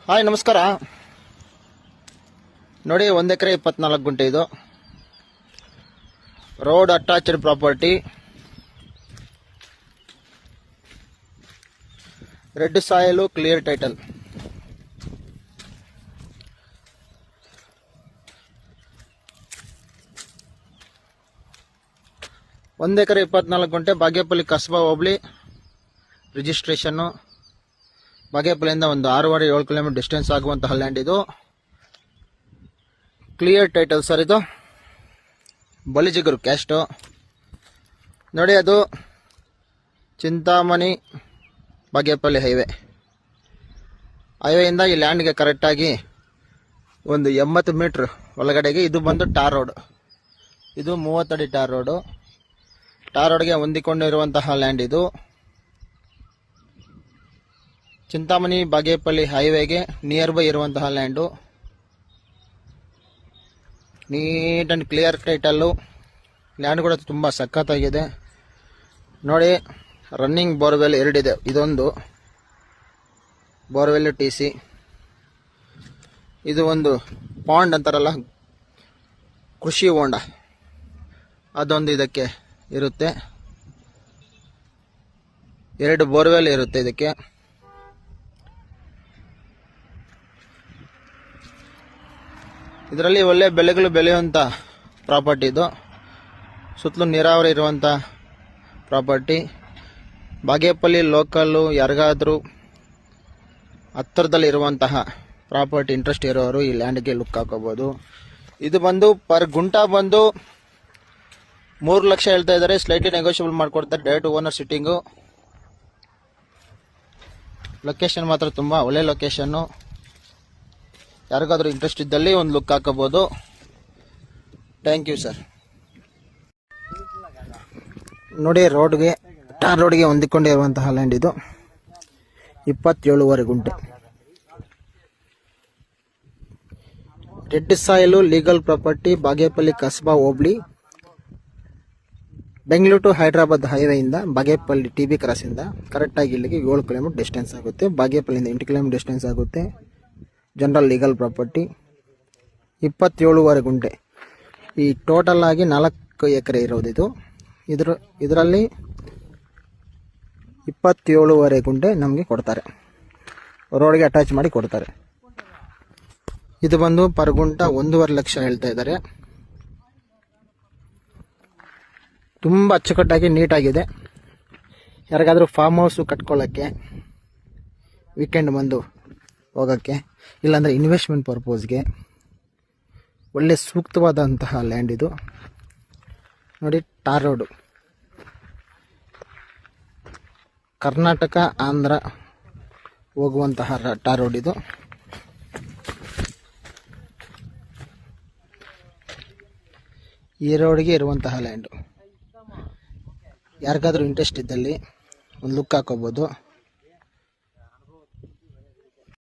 Hi ನಮಸ್ಕಾರ. ನೋಡಿ 1 ಎಕರೆ 24 ಗುಂಟೆ ಇದು road attached property. Red soil, clear title. ಒಂದು ಎಕರೆ 24 ಗುಂಟೆ, ಬಾಗೇಪಲ್ಲಿ ಕಸ್ಬಾ ಹೋಬಳಿ, ರಿಜಿಸ್ಟ್ರೇಷನ್ನು. ಬಾಗೇಪಲ್ಲಿಂದ ಒಂದು 6.5-7 ಕಿಲೋಮೀಟರ್ ಡಿಸ್ಟೆನ್ಸ್ ಆಗುವಂತಹ ಲ್ಯಾಂಡ್ ಇದು. Clear title sir. ಇದು ಬಲಿಜಿಗರು ಕ್ಯಾಸ್ಟು. ನೋಡಿ, ಅದು ಚಿಂತಾಮಣಿ ಬಾಗೇಪಲ್ಲಿ ಹೈವೇಯಿಂದ ಈ ಲ್ಯಾಂಡ್ಗೆ ಕರೆಕ್ಟಾಗಿ ಒಂದು 80 ಮೀಟ್ರ್ ಒಳಗಡೆಗೆ ಇದು ಬಂದು ಟಾರ್ ರೋಡ್. ಇದು 30 ಅಡಿ ಟಾರ್ ರೋಡು. ಟಾರ್ ರೋಡ್ಗೆ ಹೊಂದಿಕೊಂಡಿರುವಂತಹ ಲ್ಯಾಂಡ್ ಇದು. ಚಿಂತಾಮಣಿ ಬಾಗೇಪಲ್ಲಿ ಹೈವೇಗೆ ನಿಯರ್ ಬೈ ಇರುವಂತಹ land. Neat and clear title. Land ಕೂಡ ತುಂಬ ಸಖತ್ತಾಗಿದೆ. ನೋಡಿ, ರನ್ನಿಂಗ್ ಬೋರ್ವೆಲ್ 2 ಇದೆ. ಇದೊಂದು ಬೋರ್ವೆಲ್ TC. ಇದು ಒಂದು ಪಾಂಡ್ ಅಂತಾರಲ್ಲ, ಕೃಷಿ ಹೊಂಡ, ಅದೊಂದು ಇದಕ್ಕೆ ಇರುತ್ತೆ. 2 ಬೋರ್ವೆಲ್ ಇರುತ್ತೆ ಇದಕ್ಕೆ. ಇದರಲ್ಲಿ ಒಳ್ಳೆ ಬೆಳೆಗಳು ಬೆಳೆಯುವಂಥ ಪ್ರಾಪರ್ಟಿ ಇದು. ಸುತ್ತಲೂ ನೀರಾವರಿ ಇರುವಂಥ ಪ್ರಾಪರ್ಟಿ. ಬಾಗೇಪಲ್ಲಿ ಲೋಕಲ್ಲು ಯಾರಿಗಾದರೂ ಹತ್ತಿರದಲ್ಲಿ ಇರುವಂತಹ ಪ್ರಾಪರ್ಟಿ ಇಂಟ್ರೆಸ್ಟ್ ಇರೋರು ಈ ಲ್ಯಾಂಡ್ಗೆ ಲುಕ್ ಹಾಕೋಬೋದು. ಇದು ಬಂದು ಪರ್ ಗುಂಟ ಬಂದು 3 ಲಕ್ಷ ಹೇಳ್ತಾ ಇದ್ದಾರೆ. ಸ್ಲೈಟ್ಲಿ ನೆಗೋಷಿಯಬಲ್ ಮಾಡಿಕೊಡ್ತಾರೆ. Direct owner sitting. ಲೊಕೇಶನ್ ಮಾತ್ರ ತುಂಬ ಒಳ್ಳೆ ಲೊಕೇಶನ್ನು. ಯಾರಿಗಾದ್ರೂ ಇಂಟ್ರೆಸ್ಟ್ ಇದ್ದಲ್ಲಿ ಒಂದು ಲುಕ್ ಹಾಕೋಬೋದು. Thank you sir. ನೋಡಿ, ಟಾರ್ ರೋಡ್ಗೆ ಹೊಂದಿಕೊಂಡಿರುವಂತಹ ಲ್ಯಾಂಡ್ ಇದು. 27.5 ಗುಂಟೆ. Red soil, legal property, Bagepalli ಕಸ್ಬಾ ಹೋಬಳಿ, ಬೆಂಗಳೂರು ಟು ಹೈದರಾಬಾದ್ ಹೈವೇಯಿಂದ ಬಾಗೇಪಲ್ಲಿ TB ಕ್ರಾಸಿಂದ ಕರೆಕ್ಟಾಗಿ ಇಲ್ಲಿಗೆ 7 ಕಿಲೋಮೀಟರ್ ಡಿಸ್ಟೆನ್ಸ್ ಆಗುತ್ತೆ. ಬಾಗೇಪಲ್ಲಿಂದ 8 ಕಿಲೋಮೀಟರ್ ಡಿಸ್ಟೆನ್ಸ್ ಆಗುತ್ತೆ. General legal property. 27.5 ಗುಂಟೆ. ಈ ಟೋಟಲ್ ಆಗಿ 4 ಎಕರೆ ಇರೋದು ಇದು. ಇದರಲ್ಲಿ 27.5 ಗುಂಟೆ ನಮಗೆ ಕೊಡ್ತಾರೆ. ರೋಡ್ಗೆ ಅಟ್ಯಾಚ್ ಮಾಡಿ ಕೊಡ್ತಾರೆ. ಇದು ಬಂದು ಪರ್ ಗುಂಟ 1.5 ಲಕ್ಷ ಹೇಳ್ತಾ ಇದ್ದಾರೆ. ತುಂಬ ಅಚ್ಚುಕಟ್ಟಾಗಿ ನೀಟಾಗಿದೆ. ಯಾರಿಗಾದರೂ ಫಾರ್ಮ್ ಹೌಸು ಕಟ್ಕೊಳ್ಳೋಕ್ಕೆ, ವೀಕೆಂಡ್ ಬಂದು ಹೋಗೋಕ್ಕೆ, ಇಲ್ಲಾಂದರೆ ಇನ್ವೆಸ್ಟ್ಮೆಂಟ್ ಪರ್ಪೋಸ್ಗೆ ಒಳ್ಳೆ ಸೂಕ್ತವಾದಂತಹ ಲ್ಯಾಂಡ್ ಇದು. ನೋಡಿ, ಟಾರ್ ರೋಡು. ಕರ್ನಾಟಕ ಆಂಧ್ರ ಹೋಗುವಂತಹ ಟಾರ್ ರೋಡ್ ಇದು. ಈ ರೋಡ್ಗೆ ಇರುವಂತಹ ಲ್ಯಾಂಡು. ಯಾರಿಗಾದ್ರೂ ಇಂಟ್ರೆಸ್ಟ್ ಇದ್ದಲ್ಲಿ ಒಂದು ಲುಕ್ ಹಾಕೋಬೋದು.